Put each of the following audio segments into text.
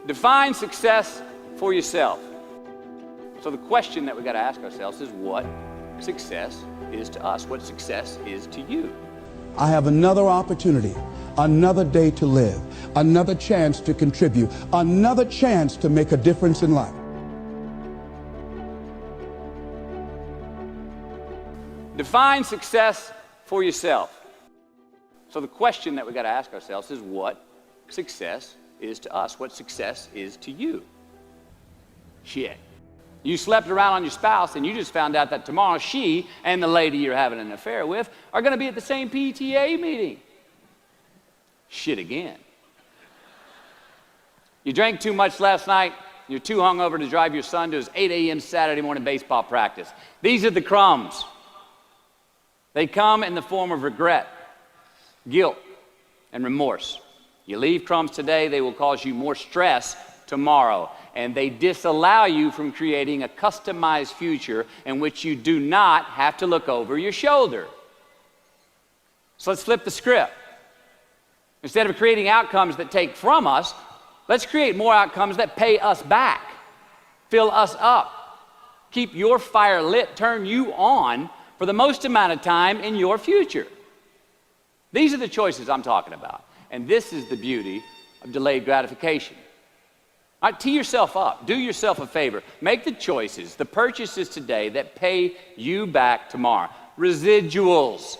Define success for yourself. So the question that we got to ask ourselves is what success is to us, what success is to you. I have another opportunity, another day to live, another chance to contribute, another chance to make a difference in life. Define success for yourself. So the question that we got to ask ourselves is what success is to us, what success is to you. Shit. You slept around on your spouse and you just found out that tomorrow she and the lady you're having an affair with are going to be at the same PTA meeting. Shit again. You drank too much last night. You're too hungover to drive your son to his 8 a.m. Saturday morning baseball practice. These are the crumbs. They come in the form of regret, guilt, and remorse. You leave crumbs today, they will cause you more stress tomorrow. And they disallow you from creating a customized future in which you do not have to look over your shoulder. So let's flip the script. Instead of creating outcomes that take from us, let's create more outcomes that pay us back, fill us up, keep your fire lit, turn you on for the most amount of time in your future. These are the choices I'm talking about. And this is the beauty of delayed gratification. All right, tee yourself up. Do yourself a favor. Make the choices, the purchases today that pay you back tomorrow. Residuals.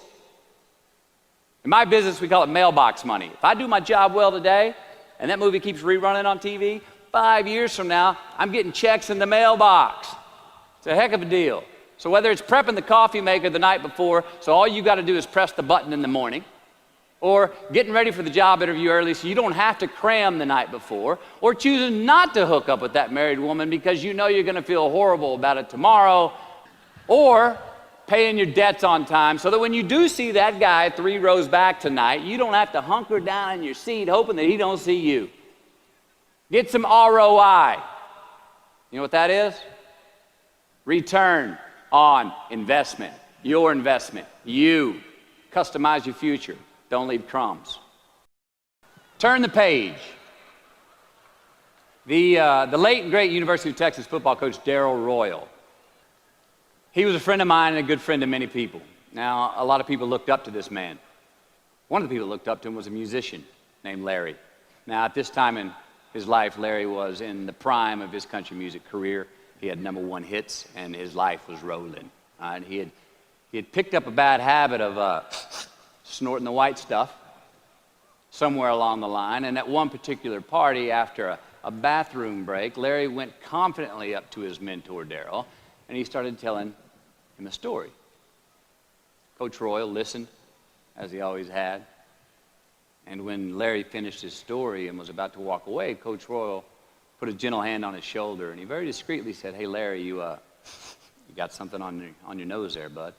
In my business, we call it mailbox money. If I do my job well today, and that movie keeps rerunning on TV, 5 years from now, I'm getting checks in the mailbox. It's a heck of a deal. So whether it's prepping the coffee maker the night before, so all you got to do is press the button in the morning, or getting ready for the job interview early so you don't have to cram the night before, or choosing not to hook up with that married woman because you know you're going to feel horrible about it tomorrow, or paying your debts on time so that when you do see that guy 3 rows back tonight, you don't have to hunker down in your seat hoping that he don't see you. Get some ROI. You know what that is? Return on investment. Your investment. You. Customize your future. Don't leave crumbs. Turn the page. The late and great University of Texas football coach Darrell Royal. He was a friend of mine and a good friend of many people. Now, a lot of people looked up to this man. One of the people that looked up to him was a musician named Larry. Now, at this time in his life, Larry was in the prime of his country music career. He had #1 hits, and his life was rolling. And he had picked up a bad habit of snorting the white stuff somewhere along the line. And at one particular party, after a bathroom break, Larry went confidently up to his mentor, Darrell, and he started telling him a story. Coach Royal listened, as he always had. And when Larry finished his story and was about to walk away, Coach Royal put a gentle hand on his shoulder, and he very discreetly said, "Hey, Larry, you got something on your nose there, bud."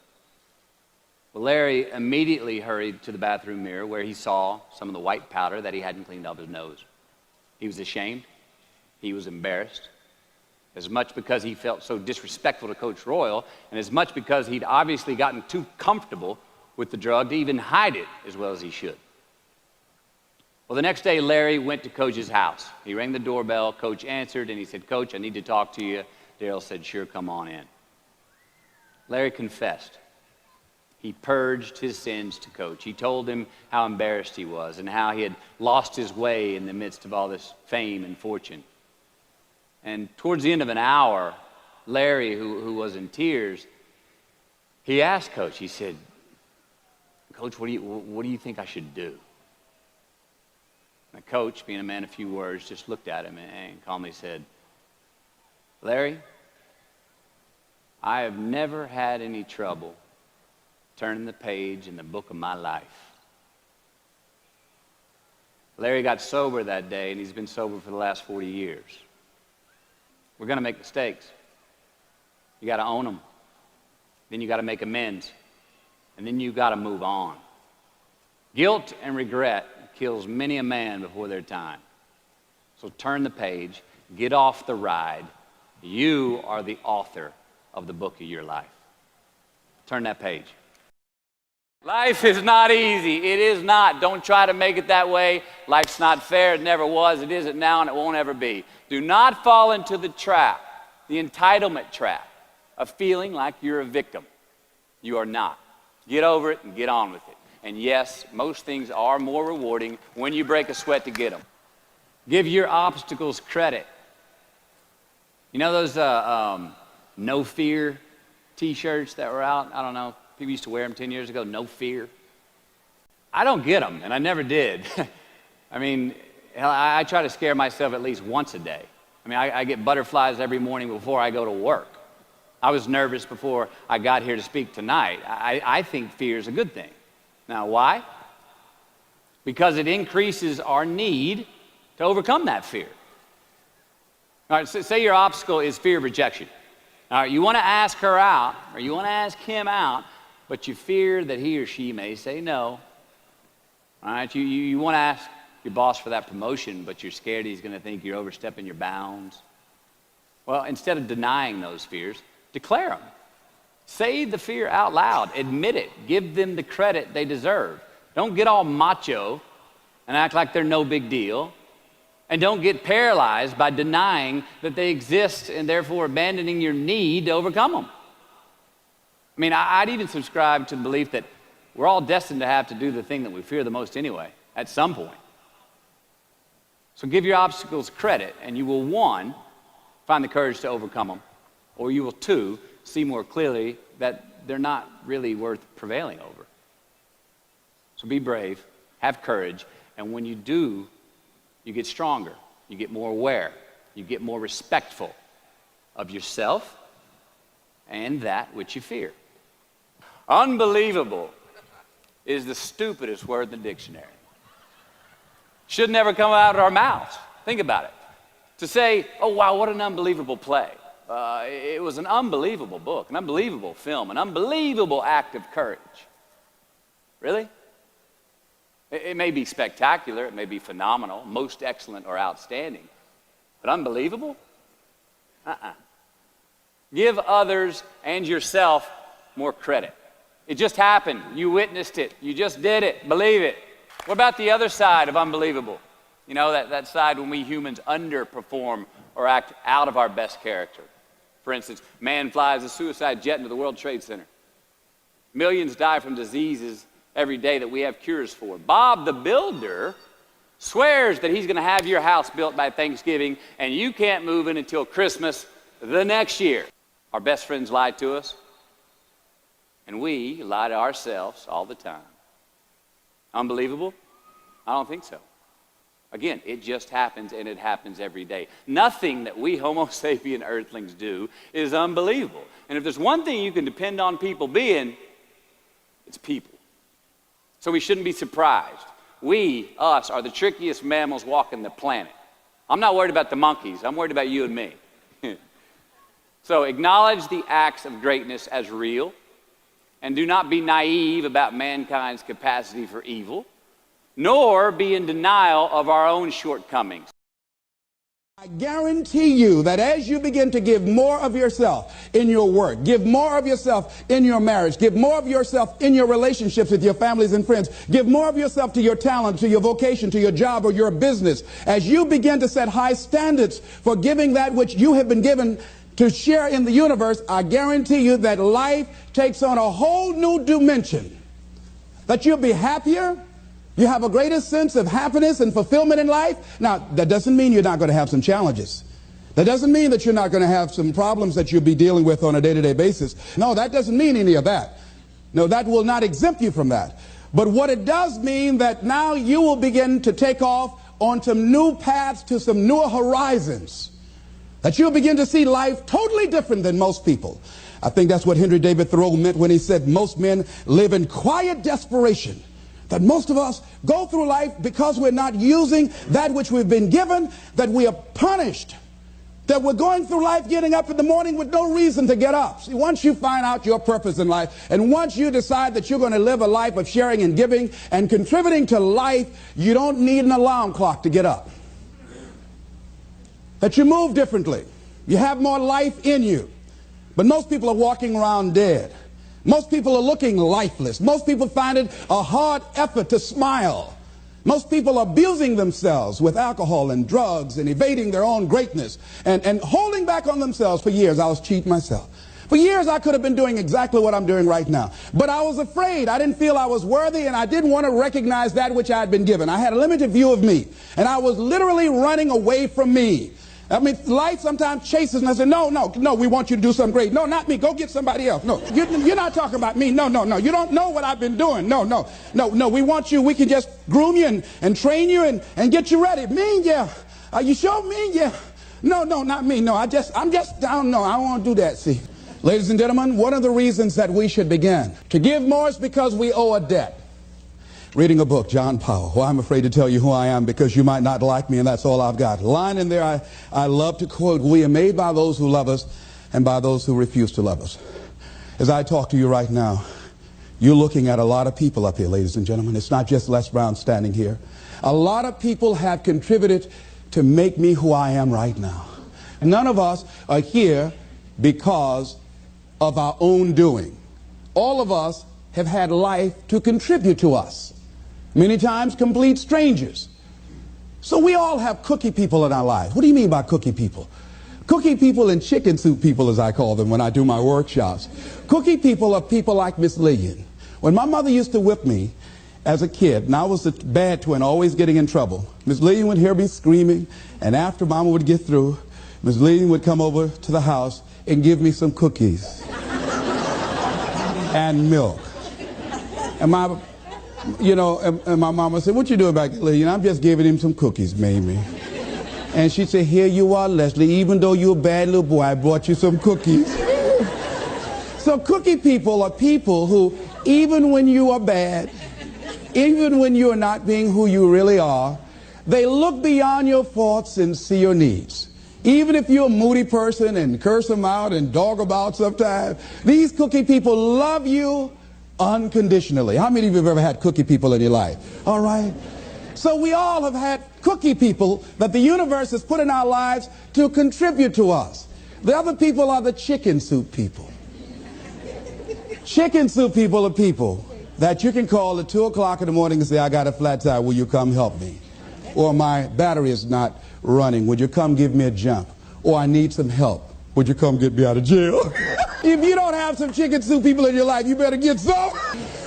Well, Larry immediately hurried to the bathroom mirror where he saw some of the white powder that he hadn't cleaned off his nose. He was ashamed. He was embarrassed, as much because he felt so disrespectful to Coach Royal, and as much because he'd obviously gotten too comfortable with the drug to even hide it as well as he should. Well, the next day, Larry went to Coach's house. He rang the doorbell. Coach answered, and he said, "Coach, I need to talk to you." Darrell said, "Sure, come on in." Larry confessed. He purged his sins to Coach. He told him how embarrassed he was and how he had lost his way in the midst of all this fame and fortune. And towards the end of an hour, Larry, who was in tears, he asked Coach, he said, "Coach, what do you think I should do?" And Coach, being a man of few words, just looked at him and calmly said, "Larry, I have never had any trouble turning the page in the book of my life." Larry got sober that day, and he's been sober for the last 40 years. We're going to make mistakes. You got to own them. Then you got to make amends. And then you got to move on. Guilt and regret kills many a man before their time. So turn the page, get off the ride. You are the author of the book of your life. Turn that page. Life is not easy. It is not. Don't try to make it that way. Life's not fair. It never was. It isn't now, and it won't ever be. Do not fall into the trap, the entitlement trap, of feeling like you're a victim. You are not. Get over it and get on with it. And yes, most things are more rewarding when you break a sweat to get them. Give your obstacles credit. You know those no fear t-shirts that were out? I don't know. People used to wear them 10 years ago, no fear. I don't get them, and I never did. I mean, I try to scare myself at least once a day. I mean, I get butterflies every morning before I go to work. I was nervous before I got here to speak tonight. I think fear is a good thing. Now, why? Because it increases our need to overcome that fear. All right, so say your obstacle is fear of rejection. All right, you want to ask her out, or you want to ask him out, but you fear that he or she may say no. All right, you want to ask your boss for that promotion, but you're scared he's going to think you're overstepping your bounds. Well, instead of denying those fears, declare them. Say the fear out loud. Admit it. Give them the credit they deserve. Don't get all macho and act like they're no big deal. And don't get paralyzed by denying that they exist and therefore abandoning your need to overcome them. I mean, I'd even subscribe to the belief that we're all destined to have to do the thing that we fear the most anyway, at some point. So give your obstacles credit, and you will, one, find the courage to overcome them, or you will, two, see more clearly that they're not really worth prevailing over. So be brave, have courage, and when you do, you get stronger, you get more aware, you get more respectful of yourself and that which you fear. Unbelievable is the stupidest word in the dictionary. Should never come out of our mouths. Think about it. To say, oh wow, what an unbelievable play. It was an unbelievable book, an unbelievable film, an unbelievable act of courage. Really? It may be spectacular, it may be phenomenal, most excellent or outstanding, but unbelievable? Give others and yourself more credit. It just happened. You witnessed it. You just did it. Believe it. What about the other side of unbelievable? You know, that side when we humans underperform or act out of our best character. For instance, man flies a suicide jet into the World Trade Center. Millions die from diseases every day that we have cures for. Bob the Builder swears that he's going to have your house built by Thanksgiving, and you can't move in until Christmas the next year. Our best friends lie to us, and we lie to ourselves all the time. Unbelievable? I don't think so. Again, it just happens, and it happens every day. Nothing that we Homo sapien earthlings do is unbelievable. And if there's one thing you can depend on people being, it's people. So we shouldn't be surprised. We, us, are the trickiest mammals walking the planet. I'm not worried about the monkeys. I'm worried about you and me. So acknowledge the acts of greatness as real, and do not be naive about mankind's capacity for evil, nor be in denial of our own shortcomings. I guarantee you that as you begin to give more of yourself in your work, give more of yourself in your marriage, give more of yourself in your relationships with your families and friends, give more of yourself to your talent, to your vocation, to your job or your business, as you begin to set high standards for giving that which you have been given to share in the universe, I guarantee you that life takes on a whole new dimension, that you'll be happier. You have a greater sense of happiness and fulfillment in life. Now, that doesn't mean you're not going to have some challenges. That doesn't mean that you're not going to have some problems that you'll be dealing with on a day-to-day basis. No, that doesn't mean any of that. No, that will not exempt you from that. But what it does mean that now you will begin to take off on some new paths to some newer horizons. That you'll begin to see life totally different than most people. I think that's what Henry David Thoreau meant when he said most men live in quiet desperation. That most of us go through life because we're not using that which we've been given, that we are punished, that we're going through life getting up in the morning with no reason to get up. See, once you find out your purpose in life, and once you decide that you're going to live a life of sharing and giving and contributing to life, you don't need an alarm clock to get up. That you move differently. You have more life in you. But most people are walking around dead. Most people are looking lifeless. Most people find it a hard effort to smile. Most people are abusing themselves with alcohol and drugs and evading their own greatness and holding back on themselves. For years, I was cheating myself. For years, I could have been doing exactly what I'm doing right now. But I was afraid. I didn't feel I was worthy, and I didn't want to recognize that which I had been given. I had a limited view of me, and I was literally running away from me. I mean, life sometimes chases, and I say, no, we want you to do something great. No, not me. Go get somebody else. No, you're not talking about me. No. You don't know what I've been doing. No. We want you. We can just groom you and train you and get you ready. Me, yeah. Are you sure? Me, yeah. No, not me. No, I don't know. I don't want to do that, see. Ladies and gentlemen, one of the reasons that we should begin to give more is because we owe a debt. Reading a book, John Powell. Well, I'm afraid to tell you who I am because you might not like me, and that's all I've got. A line in there I love to quote: we are made by those who love us and by those who refuse to love us. As I talk to you right now, you're looking at a lot of people up here, ladies and gentlemen. It's not just Les Brown standing here. A lot of people have contributed to make me who I am right now. None of us are here because of our own doing. All of us have had life to contribute to us. Many times complete strangers. So we all have cookie people in our lives. What do you mean by cookie people? Cookie people and chicken soup people, as I call them when I do my workshops. Cookie people are people like Miss Lillian. When my mother used to whip me as a kid, and I was the bad twin, always getting in trouble, Miss Lillian would hear me screaming, and after Mama would get through, Miss Lillian would come over to the house and give me some cookies and milk. And my mama said, "What you doing back there, Lillian?" "I'm just giving him some cookies, Mamie." And she said, "Here you are, Leslie. Even though you're a bad little boy, I brought you some cookies." So cookie people are people who, even when you are bad, even when you are not being who you really are, they look beyond your faults and see your needs. Even if you're a moody person and curse them out and dog about sometimes, these cookie people love you unconditionally. How many of you have ever had cookie people in your life? All right. So we all have had cookie people that the universe has put in our lives to contribute to us. The other people are the chicken soup people. Chicken soup people are people that you can call at 2 o'clock in the morning and say, "I got a flat tire, will you come help me?" Or "My battery is not running, would you come give me a jump?" Or "I need some help, would you come get me out of jail?" If you don't have some chicken soup people in your life, you better get some.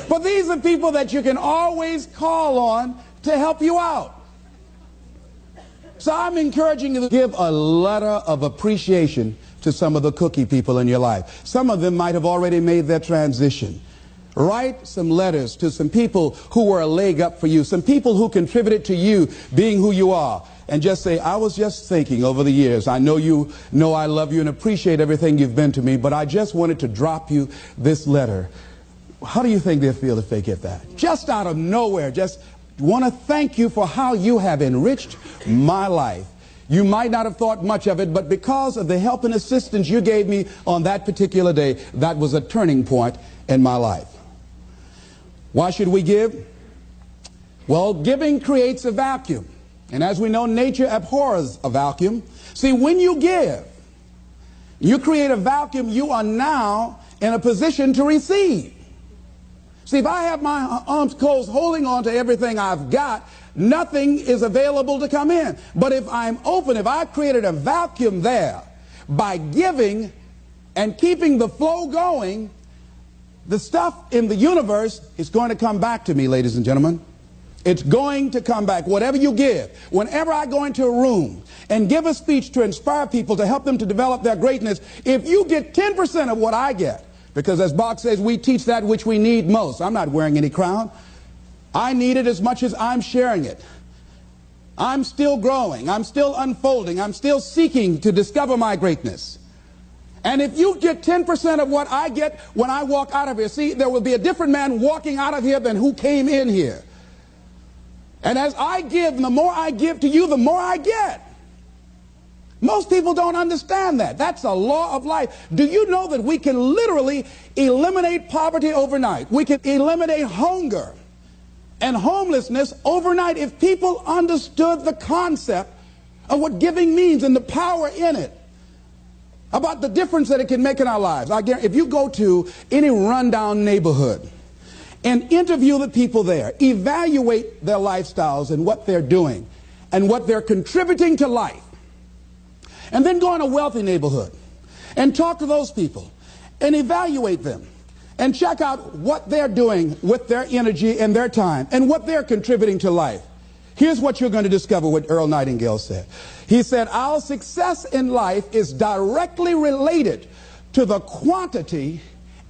But these are people that you can always call on to help you out. So I'm encouraging you to give a letter of appreciation to some of the cookie people in your life. Some of them might have already made their transition. Write some letters to some people who were a leg up for you, some people who contributed to you being who you are. And just say, "I was just thinking over the years, I know you know I love you and appreciate everything you've been to me, but I just wanted to drop you this letter." How do you think they'll feel if they get that? Just out of nowhere, just want to thank you for how you have enriched my life. You might not have thought much of it, but because of the help and assistance you gave me on that particular day, that was a turning point in my life. Why should we give? Well, giving creates a vacuum. And as we know, nature abhors a vacuum. See, when you give, you create a vacuum, you are now in a position to receive. See, if I have my arms closed holding on to everything I've got, nothing is available to come in. But if I'm open, if I created a vacuum there by giving and keeping the flow going, the stuff in the universe is going to come back to me, ladies and gentlemen. It's going to come back. Whatever you give. Whenever I go into a room and give a speech to inspire people, to help them to develop their greatness, if you get 10% of what I get, because as Bach says, we teach that which we need most. I'm not wearing any crown. I need it as much as I'm sharing it. I'm still growing. I'm still unfolding. I'm still seeking to discover my greatness. And if you get 10% of what I get when I walk out of here, see, there will be a different man walking out of here than who came in here. And as I give, the more I give to you, the more I get. Most people don't understand that. That's a law of life. Do you know that we can literally eliminate poverty overnight? We can eliminate hunger and homelessness overnight if people understood the concept of what giving means and the power in it. about the difference that it can make in our lives. I guarantee, if you go to any rundown neighborhood and interview the people there, evaluate their lifestyles and what they're doing and what they're contributing to life, and then go in a wealthy neighborhood and talk to those people and evaluate them and check out what they're doing with their energy and their time and what they're contributing to life. Here's what you're going to discover what Earl Nightingale said. He said, our success in life is directly related to the quantity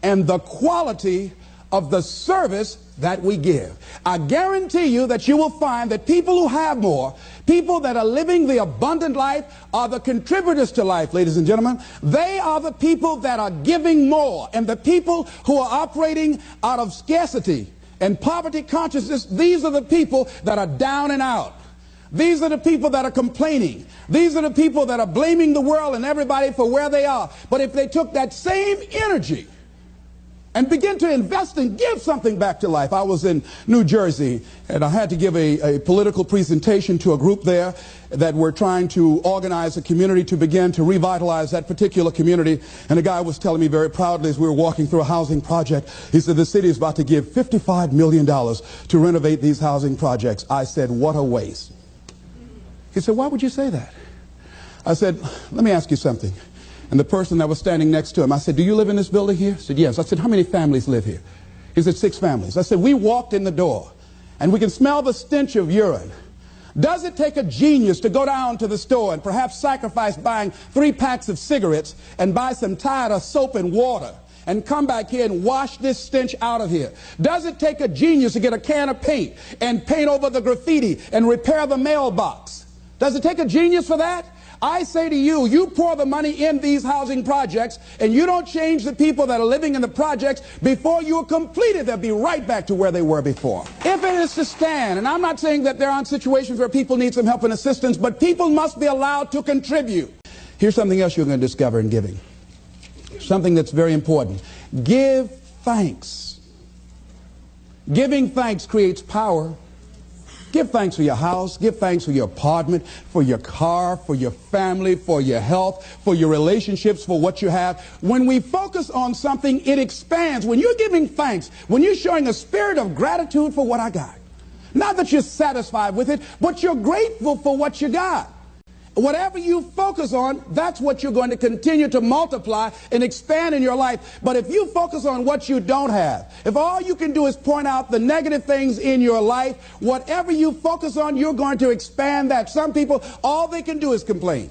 and the quality of the service that we give. I guarantee you that you will find that people who have more, people that are living the abundant life, are the contributors to life, ladies and gentlemen. They are the people that are giving more. And the people who are operating out of scarcity and poverty consciousness, these are the people that are down and out. These are the people that are complaining. These are the people that are blaming the world and everybody for where they are. But if they took that same energy and begin to invest and give something back to life. I was in New Jersey, and I had to give a political presentation to a group there that were trying to organize a community to begin to revitalize that particular community. And the guy was telling me very proudly as we were walking through a housing project, he said, the city is about to give $55 million to renovate these housing projects. I said, what a waste. He said, why would you say that? I said, let me ask you something. And the person that was standing next to him, I said, do you live in this building here? He said, yes. I said, how many families live here? He said, 6 families. I said, we walked in the door and we can smell the stench of urine. Does it take a genius to go down to the store and perhaps sacrifice buying 3 packs of cigarettes and buy some Tide soap and water and come back here and wash this stench out of here? Does it take a genius to get a can of paint and paint over the graffiti and repair the mailbox? Does it take a genius for that? I say to you, you pour the money in these housing projects and you don't change the people that are living in the projects, before you are completed, they'll be right back to where they were before. If it is to stand, and I'm not saying that there aren't situations where people need some help and assistance, but people must be allowed to contribute. Here's something else you're going to discover in giving. Something that's very important. Give thanks. Giving thanks creates power. Give thanks for your house. Give thanks for your apartment, for your car, for your family, for your health, for your relationships, for what you have. When we focus on something, it expands. When you're giving thanks, when you're showing a spirit of gratitude for what I got, not that you're satisfied with it, but you're grateful for what you got. Whatever you focus on, that's what you're going to continue to multiply and expand in your life. But if you focus on what you don't have, if all you can do is point out the negative things in your life, whatever you focus on, you're going to expand that. Some people, all they can do is complain.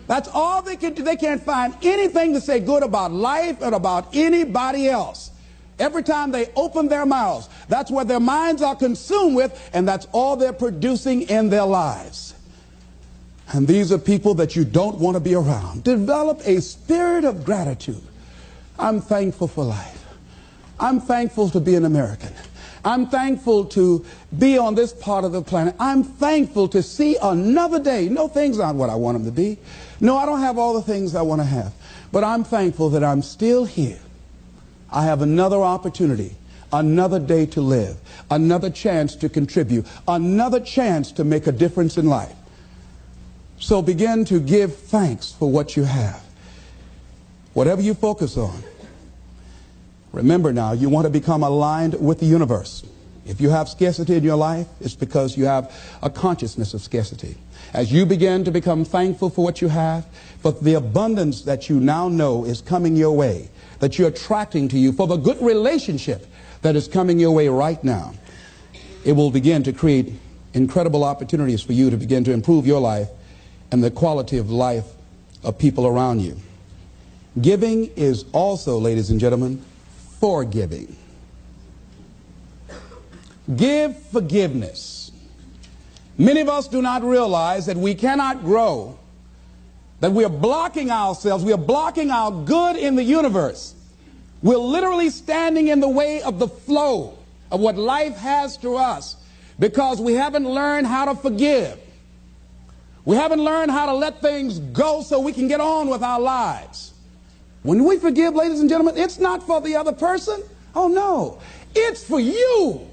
That's all they can do. They can't find anything to say good about life or about anybody else. Every time they open their mouths, that's what their minds are consumed with, and that's all they're producing in their lives. And these are people that you don't want to be around. Develop a spirit of gratitude. I'm thankful for life. I'm thankful to be an American. I'm thankful to be on this part of the planet. I'm thankful to see another day. No, things aren't what I want them to be. No, I don't have all the things I want to have. But I'm thankful that I'm still here. I have another opportunity, another day to live, another chance to contribute, another chance to make a difference in life. So begin to give thanks for what you have. Whatever you focus on, remember now, you want to become aligned with the universe. If you have scarcity in your life, it's because you have a consciousness of scarcity. As you begin to become thankful for what you have, for the abundance that you now know is coming your way, that you're attracting to you, for the good relationship that is coming your way right now, it will begin to create incredible opportunities for you to begin to improve your life and the quality of life of people around you. Giving is also, ladies and gentlemen, forgiving. Give forgiveness. Many of us do not realize that we cannot grow, that we are blocking ourselves, we are blocking our good in the universe. We're literally standing in the way of the flow of what life has to us because we haven't learned how to forgive. We haven't learned how to let things go so we can get on with our lives. When we forgive, ladies and gentlemen, it's not for the other person. Oh, no. It's for you.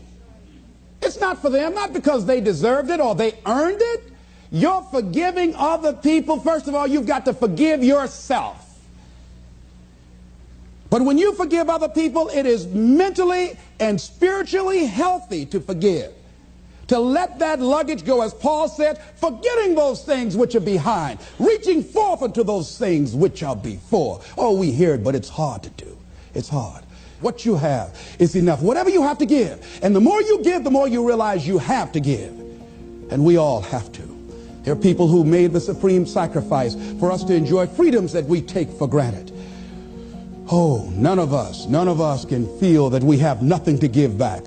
It's not for them, not because they deserved it or they earned it. You're forgiving other people. First of all, you've got to forgive yourself. But when you forgive other people, it is mentally and spiritually healthy to forgive. To let that luggage go, as Paul said, forgetting those things which are behind, reaching forth unto those things which are before. Oh, we hear it, but it's hard to do. It's hard. What you have is enough. Whatever you have to give. And the more you give, the more you realize you have to give. And we all have to. There are people who made the supreme sacrifice for us to enjoy freedoms that we take for granted. Oh, none of us can feel that we have nothing to give back.